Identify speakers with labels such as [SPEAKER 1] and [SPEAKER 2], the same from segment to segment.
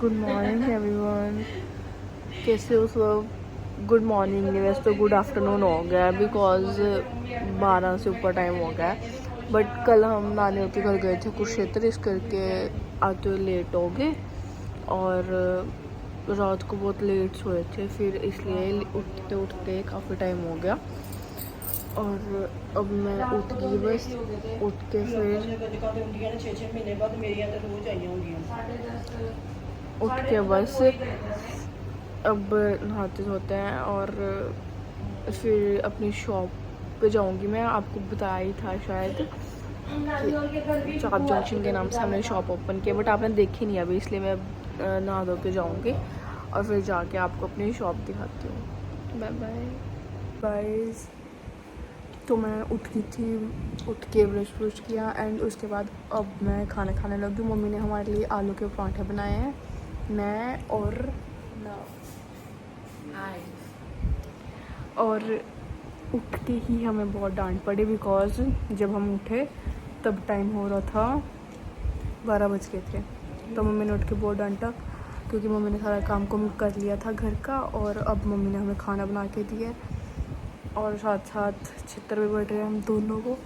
[SPEAKER 1] Good morning everyone. कैसे हो सब? गुड मॉर्निंग नहीं, वैसे तो गुड आफ्टरनून हो गया बिकॉज 12 से ऊपर टाइम हो गया। बट कल हम नानी के घर गए थे कुरुक्षेत्र, इस करके आते हुए लेट हो गए और रात को बहुत लेट सोए थे, फिर इसलिए उठते उठते काफ़ी टाइम हो गया। और अब मैं उठ गई, बस उठ के फिर उठ के बस अब नहाते धोते हैं और फिर अपनी शॉप पे जाऊंगी। मैं आपको बताया ही था शायद, चाप जंक्शन के नाम से हमने शॉप ओपन किया, बट आपने देखी नहीं अभी, इसलिए मैं नहा धो के जाऊँगी और फिर जाके आपको अपनी शॉप दिखाती हूँ। Bye bye guys. तो मैं उठ गई थी, उठ के ब्रश किया एंड उसके बाद अब मैं खाना खाने लगी। मम्मी ने हमारे लिए आलू के पराठे बनाए हैं, मैं और उठते ही हमें बहुत डांट पड़ी बिकॉज जब हम उठे तब टाइम हो रहा था 12 बज के थे। तो मम्मी ने उठ के बहुत डांटा क्योंकि मम्मी ने सारा काम को कर लिया था घर का, और अब मम्मी ने हमें खाना बना के दिया और साथ साथ छितर भी बैठ रहे हैं हम दोनों को।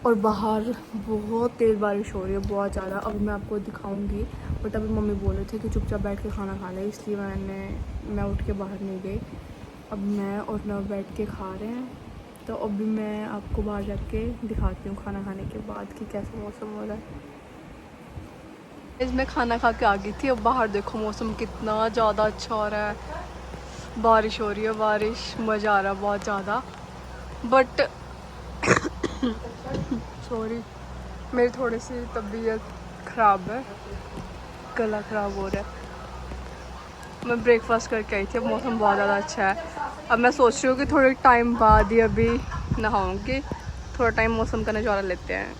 [SPEAKER 1] और बाहर बहुत तेज़ बारिश हो रही है, बहुत ज़्यादा। अब मैं आपको दिखाऊंगी, बट अभी मम्मी बोल रहे थे कि चुपचाप बैठ के खाना खा ले, इसलिए मैं उठ के बाहर नहीं गई। अब मैं और नव बैठ के खा रहे हैं, तो अभी मैं आपको बाहर जाके दिखाती हूँ खाना खाने के बाद कि कैसा मौसम हो रहा है। इसमें खाना खा के आ गई थी, अब बाहर देखो मौसम कितना ज़्यादा अच्छा हो रहा है, बारिश हो रही है, बारिश मज़ा आ रहा है बहुत ज़्यादा। बट सॉरी, मेरी थोड़ी सी तबीयत ख़राब है, गला ख़राब हो रहा है। मैं ब्रेकफास्ट करके आई थी, अब मौसम बहुत ज़्यादा अच्छा है। अब मैं सोच रही हूँ कि थोड़े टाइम बाद ही अभी नहाऊंगी, थोड़ा टाइम मौसम का नज़ारा लेते हैं।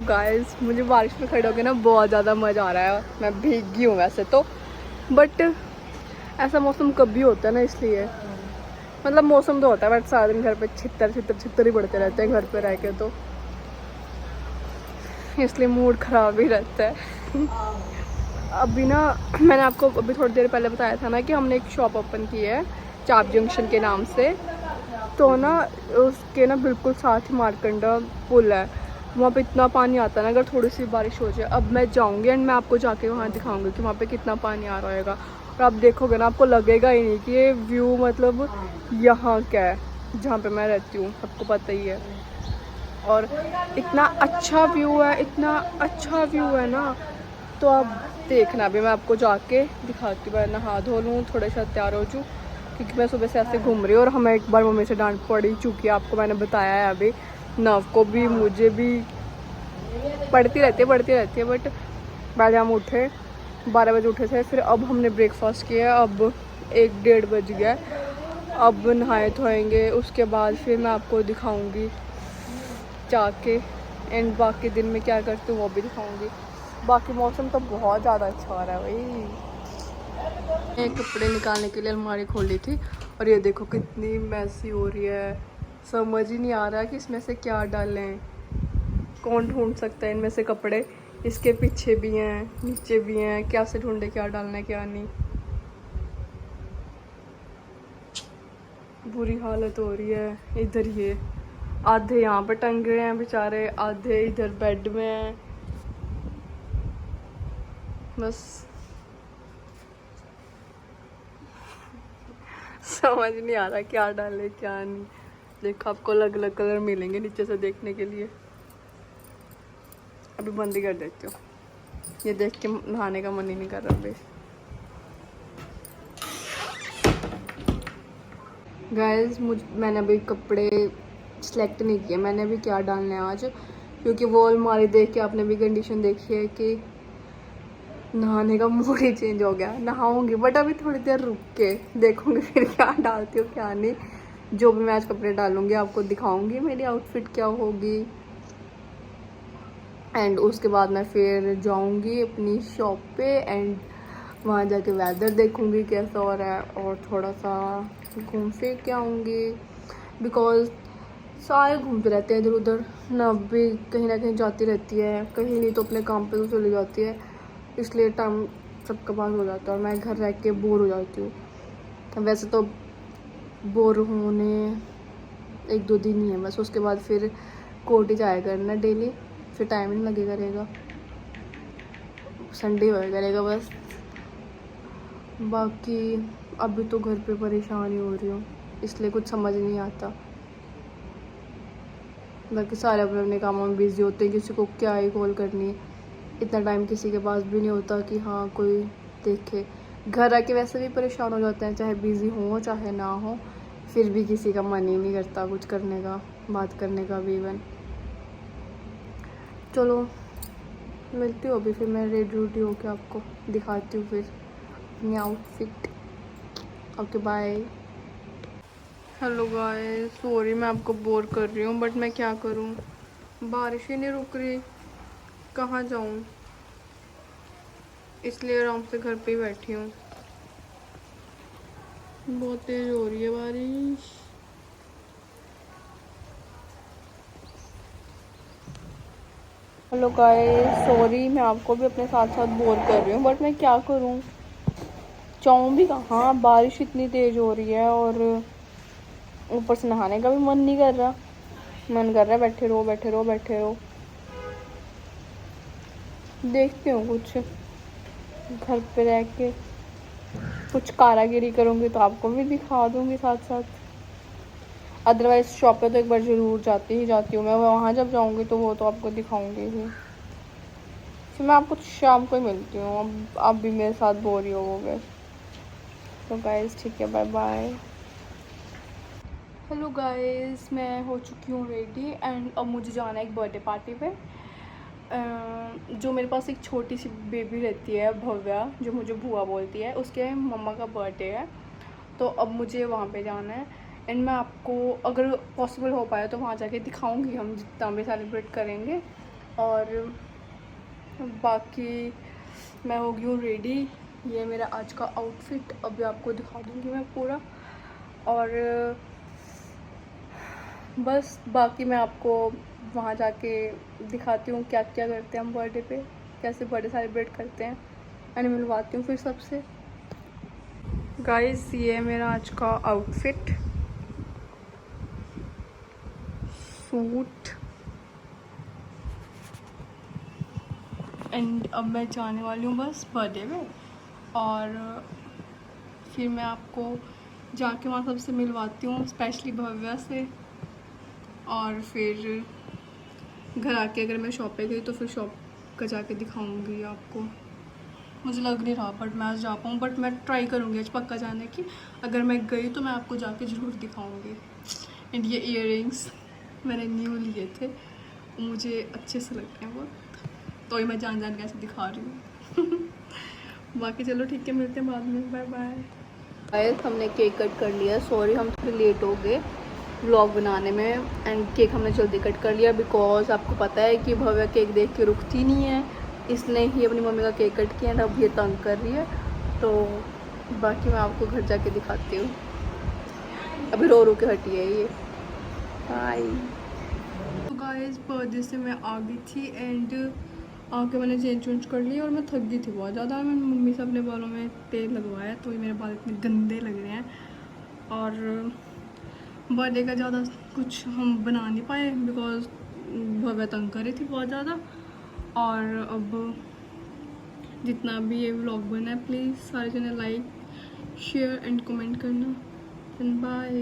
[SPEAKER 1] गाइस, मुझे बारिश में खड़े होकर ना बहुत ज़्यादा मज़ा आ रहा है। मैं भीगी हूँ वैसे तो, बट ऐसा मौसम कभी होता है ना, इसलिए मतलब मौसम तो होता है बट सारा दिन घर पे छितर ही पड़ते रहते हैं घर पे रह के, तो इसलिए मूड ख़राब ही रहता है। अभी ना मैंने आपको अभी थोड़ी देर पहले बताया था ना कि हमने एक शॉप ओपन की है चाप जंक्शन के नाम से। तो ना उसके ना बिल्कुल साथ ही मारकंडा पुल है, वहाँ पे इतना पानी आता है ना अगर थोड़ी सी बारिश हो जाए। अब मैं जाऊँगी एंड मैं आपको जाके वहाँ दिखाऊँगी कि वहाँ पे कितना पानी आ रहा होगा, और आप देखोगे ना आपको लगेगा ही नहीं कि ये व्यू मतलब यहाँ क्या है जहाँ पे मैं रहती हूँ, आपको पता ही है। और इतना अच्छा व्यू है, इतना अच्छा व्यू है ना, तो आप देखना। भी मैं आपको जाके दिखाती हूँ। मैं नहा धो लूँ, थोड़े से तैयार हो जाऊँ, क्योंकि मैं सुबह से ऐसे घूम रही हूँ और हमें एक बार मम्मी से डांट पड़ी चुकी है, आपको मैंने बताया है अभी। नव को भी मुझे भी पढ़ती रहती है बट पहले हम उठे 12 बजे उठे थे, फिर अब हमने ब्रेकफास्ट किया, अब 1-1:30 बज गया। अब नहाए धोएंगे, उसके बाद फिर मैं आपको दिखाऊंगी जाके, एंड बाकी दिन में क्या करती हूँ वो भी दिखाऊंगी। बाकी मौसम तो बहुत ज़्यादा अच्छा हो रहा है भाई। मैं कपड़े निकालने के लिए अलमारी खोली थी और ये देखो कितनी मैसी हो रही है, समझ ही नहीं आ रहा कि इसमें से क्या डालें। कौन ढूंढ सकता है इनमें से कपड़े, इसके पीछे भी हैं नीचे भी हैं, क्या से ढूंढे क्या डालना है क्या नहीं। बुरी हालत हो रही है। इधर ये आधे यहाँ पे टंग रहे हैं बेचारे, आधे इधर बेड में हैं, बस समझ नहीं आ रहा क्या डाले क्या नहीं। देखो आपको अलग अलग कलर मिलेंगे नीचे से देखने के लिए। अभी बंद ही कर देती हूँ, ये देख के नहाने का मन ही नहीं कर रहा अभी। गाइस मैंने अभी कपड़े सेलेक्ट नहीं किए, मैंने अभी क्या डालना है आज, क्योंकि वो अलमारी देख के आपने भी कंडीशन देखी है कि नहाने का मूड ही चेंज हो गया। नहाऊंगी बट अभी थोड़ी देर रुक के देखूंगी फिर क्या डालती हूँ क्या नहीं। जो भी मैं आज कपड़े डालूंगी आपको दिखाऊंगी मेरी आउटफिट क्या होगी, एंड उसके बाद मैं फिर जाऊंगी अपनी शॉप पे एंड वहाँ जाके वेदर देखूंगी कैसा हो रहा है और थोड़ा सा घूम फिर के आऊँगी, बिकॉज सारे घूमते रहते हैं इधर उधर। ना भी कहीं ना कहीं जाती रहती है, कहीं नहीं तो अपने काम पे तो चली जाती है, इसलिए टाइम सबका पास हो जाता है और मैं घर रह के बोर हो जाती हूँ। तो वैसे तो बोर होने 1-2 दिन ही है बस, उसके बाद फिर कोर्ट ही जाया करना डेली, फिर टाइम नहीं लगेगा रहेगा, संडे होया करेगा बस। बाकी अभी तो घर पे परेशान ही हो रही हूँ, इसलिए कुछ समझ नहीं आता। बाकी सारे अपने अपने कामों में बिजी होते हैं, किसी को क्या ही कॉल करनी है, इतना टाइम किसी के पास भी नहीं होता कि हाँ कोई देखे। घर आके वैसे भी परेशान हो जाते हैं, चाहे बिज़ी हो चाहे ना हो, फिर भी किसी का मन ही नहीं करता कुछ करने का, बात करने का भी इवन। चलो मिलती हूँ अभी, फिर मैं रेडी रूडी होकर आपको दिखाती हूँ फिर अपनी outfit. Okay bye. Hello guys, sorry मैं आपको बोर कर रही हूँ, बट मैं क्या करूँ, बारिश ही नहीं रुक रही, कहाँ जाऊँ, इसलिए आराम से घर पे ही बैठी हूँ। बहुत तेज हो रही है बारिश। हेलो गाइस, सॉरी मैं आपको भी अपने साथ साथ बोर कर रही हूँ, बट मैं क्या करूँ, जाऊँ भी कहाँ, बारिश इतनी तेज हो रही है और ऊपर से नहाने का भी मन नहीं कर रहा, मन कर रहा है बैठे रहो बैठे रहो बैठे रहो। देखती हूँ कुछ घर पे रह के कुछ कारागिरी करूँगी तो आपको भी दिखा दूँगी साथ साथ। अदरवाइज़ शॉप पे तो एक बार ज़रूर जाती ही जाती हूँ मैं, वहाँ जब जाऊँगी तो वो तो आपको दिखाऊँगी ही। फिर मैं आपको शाम को ही मिलती हूँ, अब आप भी मेरे साथ बोर ही होगे। तो गाइस ठीक है, बाय बाय। हेलो गाइस, मैं हो चुकी हूँ रेडी एंड अब मुझे जाना है एक बर्थडे पार्टी पे। जो मेरे पास एक छोटी सी बेबी रहती है भव्या, जो मुझे बुआ बोलती है, उसके मम्मा का बर्थडे है, तो अब मुझे वहाँ पे जाना है। एंड मैं आपको अगर पॉसिबल हो पाया तो वहाँ जाके दिखाऊंगी हम जितना भी सेलिब्रेट करेंगे। और बाकी मैं हो गई हूँ रेडी, ये मेरा आज का आउटफिट अभी आपको दिखा दूँगी मैं पूरा। और बस बाकी मैं आपको वहाँ जाके दिखाती हूँ क्या क्या करते हैं हम बर्थडे पे, कैसे बर्थडे सेलिब्रेट करते हैं, एंड मिलवाती हूँ फिर सबसे। गाइस ये मेरा आज का आउटफिट, सूट, एंड अब मैं जाने वाली हूँ बस बर्थडे में, और फिर मैं आपको जाके वहाँ सबसे मिलवाती हूँ, स्पेशली भव्या से। और फिर घर आके अगर मैं शॉप पे गई तो फिर शॉप का जाके दिखाऊंगी आपको। मुझे लग नहीं रहा बट मैं आज जा पाऊँ, बट मैं ट्राई करूँगी आज पक्का जाने की। अगर मैं गई तो मैं आपको जाके ज़रूर दिखाऊंगी। एंड ये इयररिंग्स मैंने न्यू लिए थे, मुझे अच्छे से लगते हैं बहुत, तो ही मैं जान जान कैसे दिखा रही हूँ। बाकी चलो ठीक है, मिलते हैं बाद में, बाय बाय। गाइस हमने केक कट कर लिया, सॉरी हम थोड़े लेट हो गए व्लॉग बनाने में, एंड केक हमने जल्दी कट कर लिया बिकॉज आपको पता है कि भव्या केक देख के रुकती नहीं है, इसने ही अपनी मम्मी का केक कट किया, अब ये तंग कर रही है। तो बाकी मैं आपको घर जाके दिखाती हूँ, अभी रो रो के हटी है ये। बाय। तो गाइस बर्थडे से मैं आ गई थी एंड आके मैंने चेंज वेंज कर लिया और मैं थक गई थी बहुत ज़्यादा। मैंने मम्मी से अपने बालों में तेल लगवाया तो ये मेरे बाल इतने गंदे लग रहे हैं। और बर्थडे का ज़्यादा कुछ हम बना नहीं पाए बिकॉज भव्या तंग कर रही थी बहुत ज़्यादा। और अब जितना भी ये व्लॉग बना है प्लीज़ सारे जने लाइक शेयर एंड कमेंट करना। बाय।